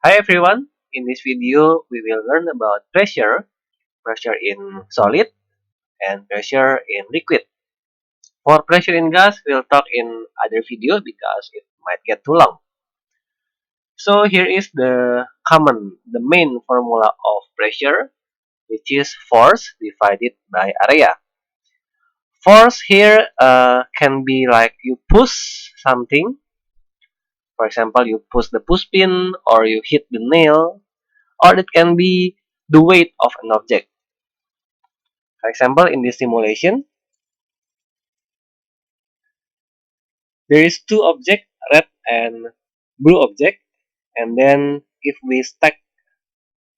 Hi everyone, in this video we will learn about pressure in solid and pressure in liquid. For pressure in gas, we'll talk in other video because it might get too long. So here is the main formula of pressure, which is force divided by area. Force here can be like you push something, for example you push the push pin or you hit the nail, or it can be the weight of an object. For example, in this simulation, there is two objects, red and blue object, and then if we stack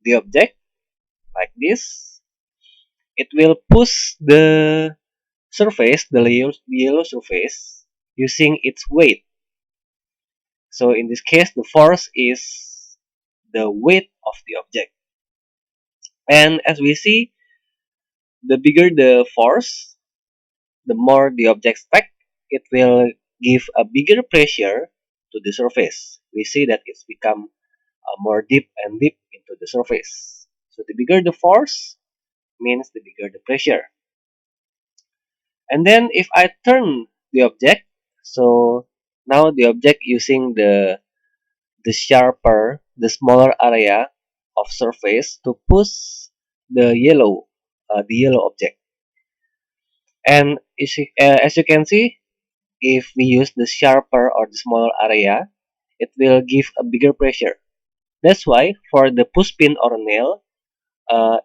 the object like this, it will push the surface, the yellow surface, using its weight. So in this case, the force is the weight of the object. And as we see, the bigger the force, the more the object stack, it will give a bigger pressure to the surface. We see that it's become more deep and deep into the surface. So the bigger the force means the bigger the pressure. And then if I turn the object, so now the object using the smaller area of surface to push the yellow object. And as you can see, if we use the sharper or the smaller area, it will give a bigger pressure. That's why for the push pin or nail,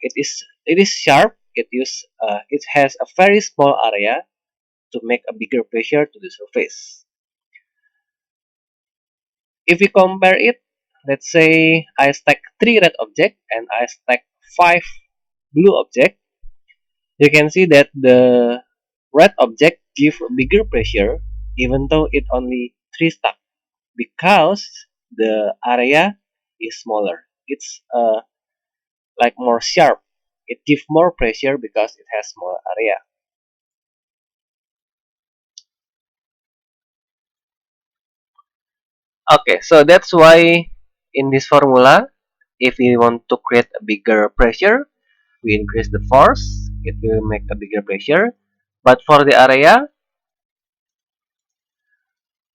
it is sharp. It has a very small area to make a bigger pressure to the surface. If we compare it, let's say I stack three red objects and I stack five blue objects. You can see that the red object give a bigger pressure even though it only three stack because the area is smaller. It's like more sharp. It gives more pressure because it has smaller area. Okay, so that's why in this formula, if we want to create a bigger pressure, we increase the force, it will make a bigger pressure. But for the area,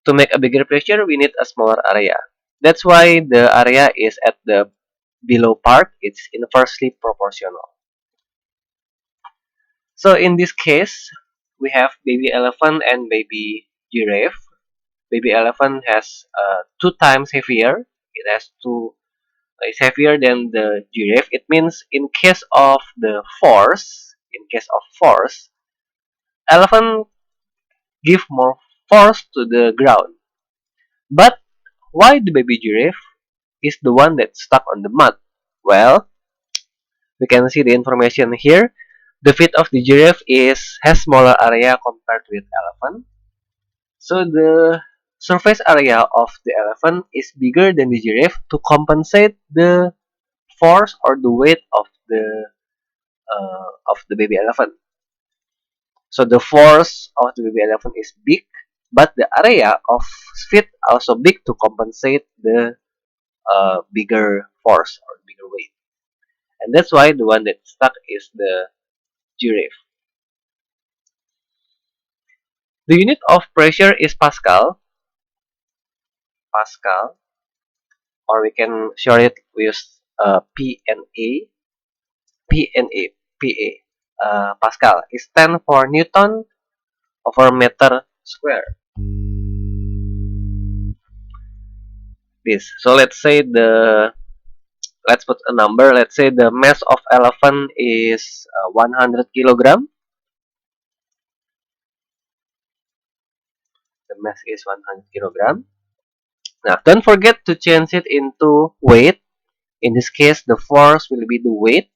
to make a bigger pressure, we need a smaller area. That's why the area is at the below part, it's inversely proportional. So in this case, we have baby elephant and baby giraffe. Baby elephant has two times heavier. It has two. It's heavier than the giraffe. It means in case of force, elephant give more force to the ground. But why the baby giraffe is the one that's stuck on the mud? Well, we can see the information here. The feet of the giraffe has smaller area compared with elephant. So the surface area of the elephant is bigger than the giraffe to compensate the force or the weight of the baby elephant. So the force of the baby elephant is big, but the area of feet also big to compensate the bigger force or bigger weight. And that's why the one that stuck is the giraffe. The unit of pressure is Pascal. Pascal, or we can short it with P and A. P and A. PA. Pascal is 10 for Newton over meter square. This. So let's put a number. Let's say the mass of elephant is 100 kilogram. The mass is 100 kilogram. Now, don't forget to change it into weight. In this case, the force will be the weight.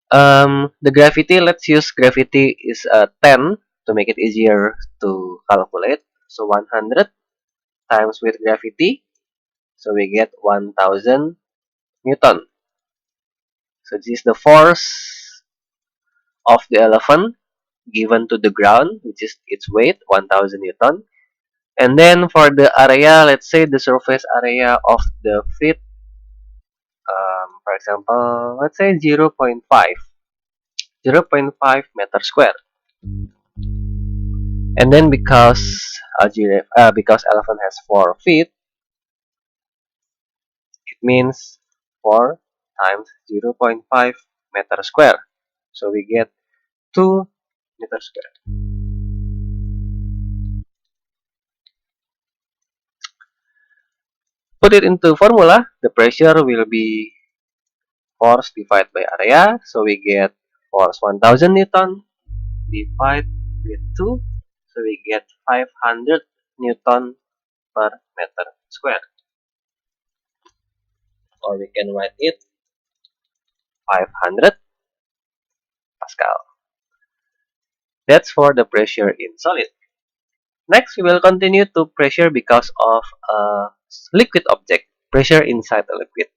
The gravity, let's use gravity is 10 to make it easier to calculate. So 100 times with gravity. So we get 1000 Newton. So this is the force of the elephant given to the ground, which is its weight, 1000 Newton. And then for the area, let's say the surface area of the feet For example, let's say 0.5 meter square. And then because elephant has 4 feet, it means 4 times 0.5 meter square. So we get 2 meter square. Put it into formula, the pressure will be force divided by area. So we get force 1000 Newton divided with 2. So we get 500 Newton per meter square. Or we can write it 500 Pascal. That's for the pressure in solid. Next, we will continue to pressure because of a liquid object, pressure inside a liquid.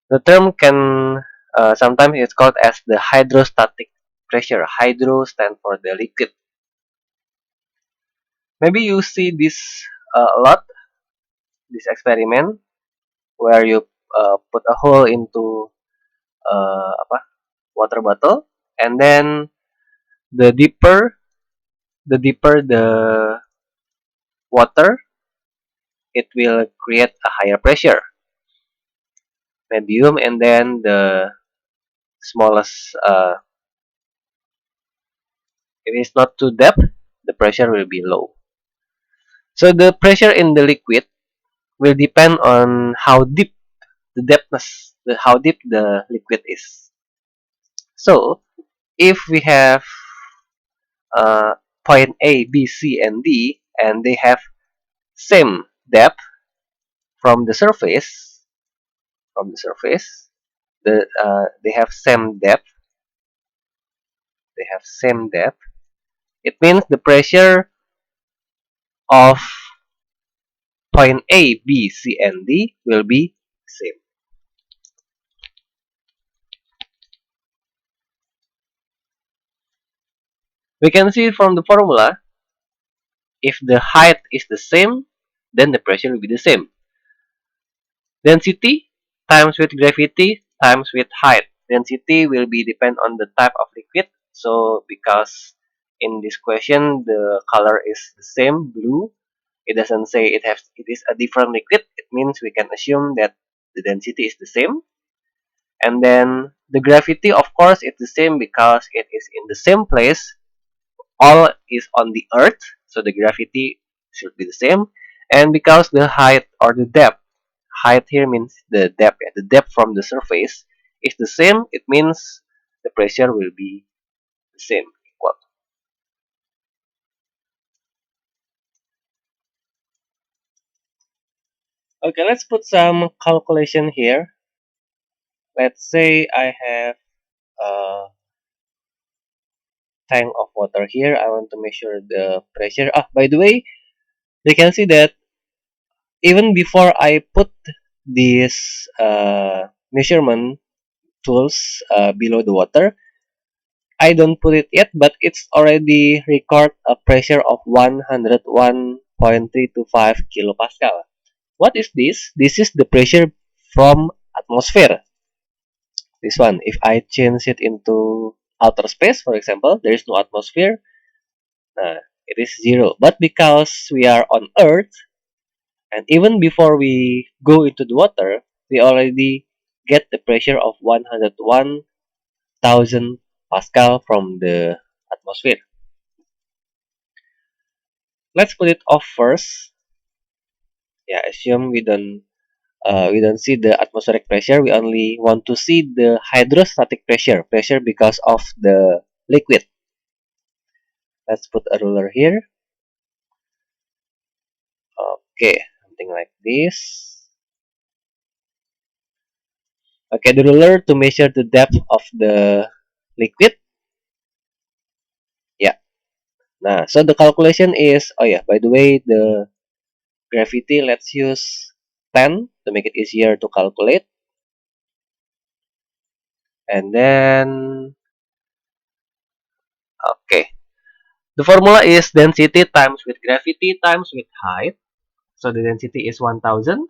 The term can sometimes it's called as the hydrostatic pressure. Hydro stands for the liquid. Maybe you see this a lot, this experiment where you put a hole into apa water bottle, and then the deeper the water, it will create a higher pressure, medium, and then the smallest if it's not too deep, the pressure will be low. So the pressure in the liquid will depend on how deep the depthness, how deep the liquid is. So if we have point A, B, C, and D, and they have same depth from the surface, from the surface, they have same depth, they have same depth. It means the pressure of point A, B, C, and D will be same. We can see from the formula, if the height is the same, then the pressure will be the same. Density times with gravity times with height. Density will be depend on the type of liquid. So because in this question the color is the same, blue, it doesn't say it is a different liquid. It means we can assume that the density is the same. And then the gravity, of course, it's the same because it is in the same place. All is on the earth, so the gravity should be the same. And because the height or the depth, height here means the depth, the depth from the surface is the same, it means the pressure will be the same, equal. Okay, let's put some calculation here. Let's say I have a tank of water here. I want to measure the pressure. By the way, you can see that even before I put these measurement tools below the water, I don't put it yet, but it's already record a pressure of 101.325 kilopascal. What is this? This is the pressure from atmosphere. This one, if I change it into outer space, for example, there is no atmosphere, it is zero. But because we are on Earth, and even before we go into the water, we already get the pressure of 101,000 pascal from the atmosphere. Let's put it off first. Yeah, assume we don't see the atmospheric pressure. We only want to see the hydrostatic pressure, pressure because of the liquid. Let's put a ruler here. Okay, something like this. Okay, the ruler to measure the depth of the liquid. Yeah. Nah, so the calculation is, oh yeah, by the way, the gravity, let's use 10 to make it easier to calculate. And then, okay. The formula is density times with gravity times with height. So the density is 1000.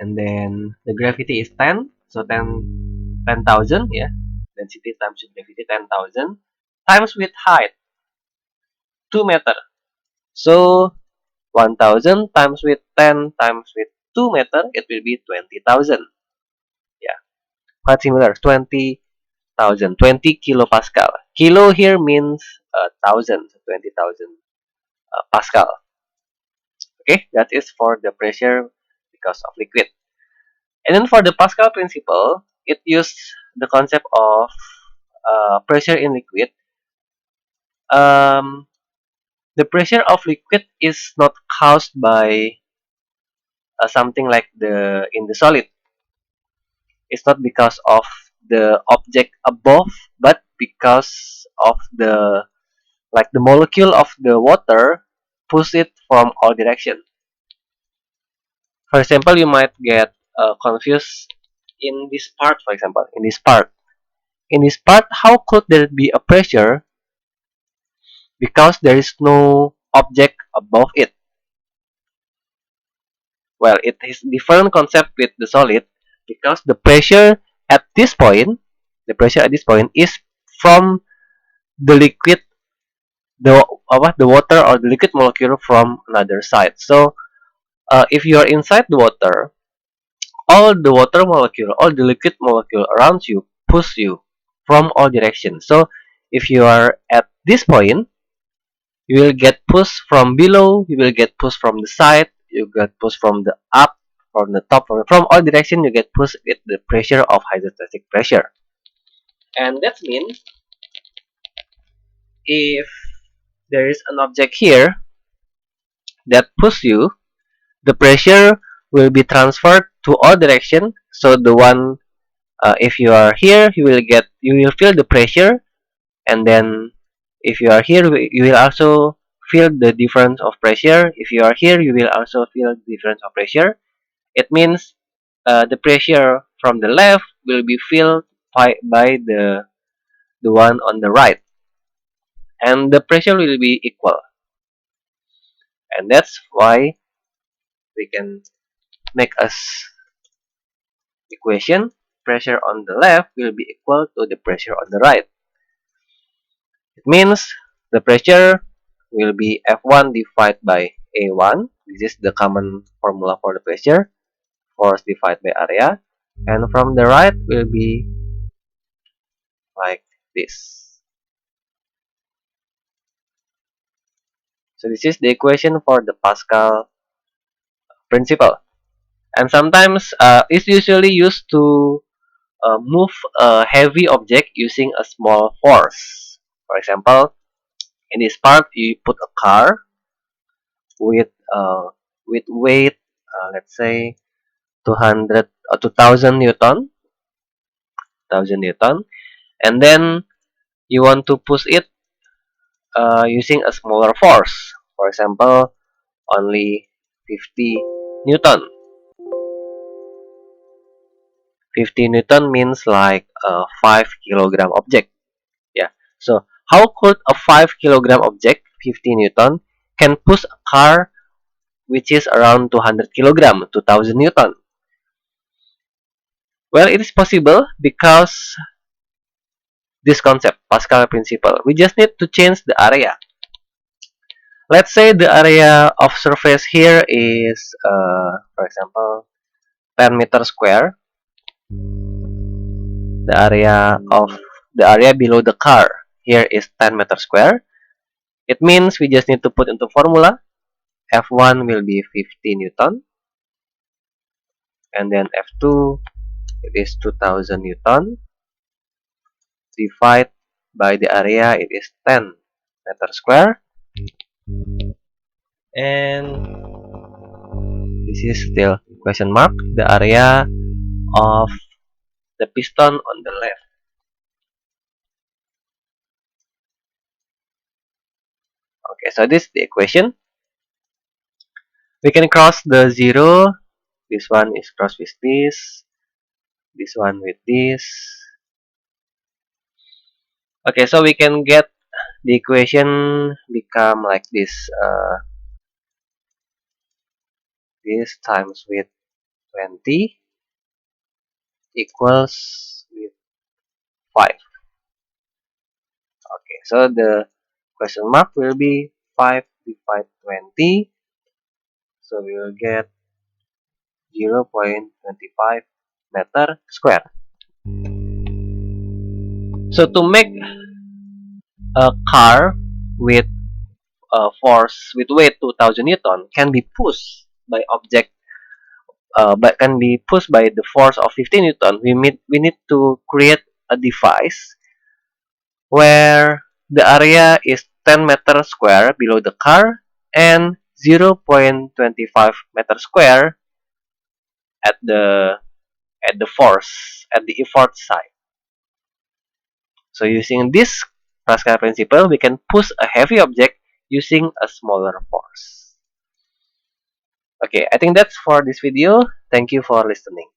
and then the gravity is 10, so 10,000, yeah, density times gravity 10,000 times with height 2 meter. So 1,000 times with 10 times with 2 meter, it will be 20,000. Yeah, quite similar. 20,000, 20 kilopascal. Kilo here means 1,000, so 20,000 pascal. Okay, that is for the pressure because of liquid. And then for the Pascal principle, it used the concept of pressure in liquid. Um, the pressure of liquid is not caused by something like the in the solid. It's not because of the object above, but because of the like the molecule of the water push it from all direction. For example, you might get confused in this part. For example, in this part, how could there be a pressure because there is no object above it? Well, it is different concept with the solid because at this point, the pressure at this point is from the liquid, the water or the liquid molecule from another side. So, if you are inside the water, all the liquid molecule around you push you from all directions. So, if you are at this point, you will get pushed from below, you will get pushed from the side, you get pushed from the up, from the top, from all direction you get pushed with the pressure of hydrostatic pressure. And that means if there is an object here that pushes you, the pressure will be transferred to all direction. So the one if you are here, you will feel the pressure, and then if you are here, you will also feel the difference of pressure. If you are here, you will also feel the difference of pressure. It means the pressure from the left will be felt by the one on the right, and the pressure will be equal. And that's why we can make us equation: pressure on the left will be equal to the pressure on the right. It means the pressure will be F1 divided by A1. This is the common formula for the pressure. Force divided by area. And from the right will be like this. So this is the equation for the Pascal principle. And sometimes it's usually used to move a heavy object using a small force. For example, in this part, you put a car with weight, let's say 200 or 2000 newton, 1000 newton, and then you want to push it using a smaller force. For example, only 50 newton. 50 newton means like a 5 kilogram object. Yeah. So how could a 5 kilogram object, 50 newton, can push a car which is around 200 kilogram, 2000 newton? Well, it is possible because this concept, Pascal principle. We just need to change the area. Let's say the area of surface here is, for example, 10 meter square. The area below the car here is 10 meter square. It means we just need to put into formula. F1 will be 50 newton, and then F2 it is 2000 newton. Divide by the area, it is 10 meter square, and this is still question mark, the area of the piston on the left. Okay, so this is the equation. We can cross the zero. This one is cross with this one with this. Okay, so we can get the equation become like this. This times with 20 equals with 5. Okay, so the question mark will be 5 divided 20. So we will get 0.25 meter square. So to make a car with force with weight 2000 Newton can be pushed by object but can be pushed by the force of 15 Newton, we need to create a device where the area is 10 meter square below the car and 0.25 meter square at the force at the effort side. So using this Pascal principle, we can push a heavy object using a smaller force. Okay, I think that's for this video. Thank you for listening.